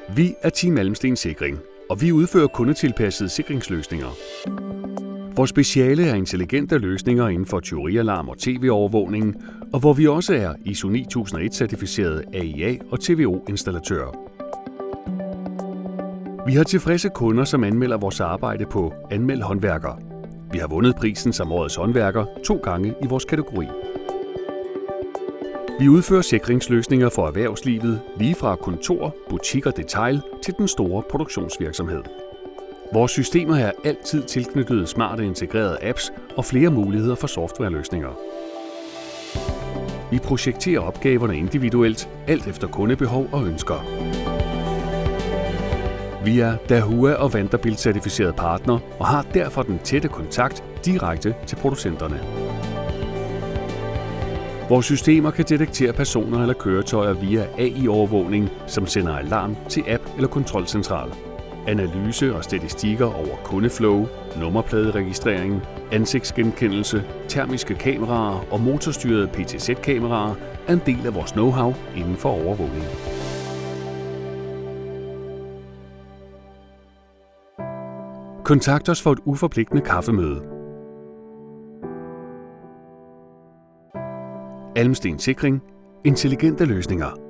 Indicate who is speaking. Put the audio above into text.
Speaker 1: Vi er Team Almsten Sikring, og vi udfører kundetilpassede sikringsløsninger. Vores speciale er intelligente løsninger inden for tyverialarm og tv-overvågning, og hvor vi også er ISO 9001-certificerede AIA og TVO-installatører. Vi har tilfredse kunder, som anmelder vores arbejde på Anmeld Håndværker. Vi har vundet prisen som årets håndværker 2 gange i vores kategori. Vi udfører sikringsløsninger for erhvervslivet, lige fra kontor, butik og detail til den store produktionsvirksomhed. Vores systemer er altid tilknyttet smarte integrerede apps og flere muligheder for softwareløsninger. Vi projekterer opgaverne individuelt, alt efter kundebehov og ønsker. Vi er Dahua og Vanderbilt certificeret partner og har derfor den tætte kontakt direkte til producenterne. Vores systemer kan detektere personer eller køretøjer via AI-overvågning, som sender alarm til app eller kontrolcentral. Analyse og statistikker over kundeflow, nummerpladeregistrering, ansigtsgenkendelse, termiske kameraer og motorstyrede PTZ-kameraer er en del af vores know-how inden for overvågning. Kontakt os for et uforpligtende kaffemøde. Almsten Sikring. Intelligente løsninger.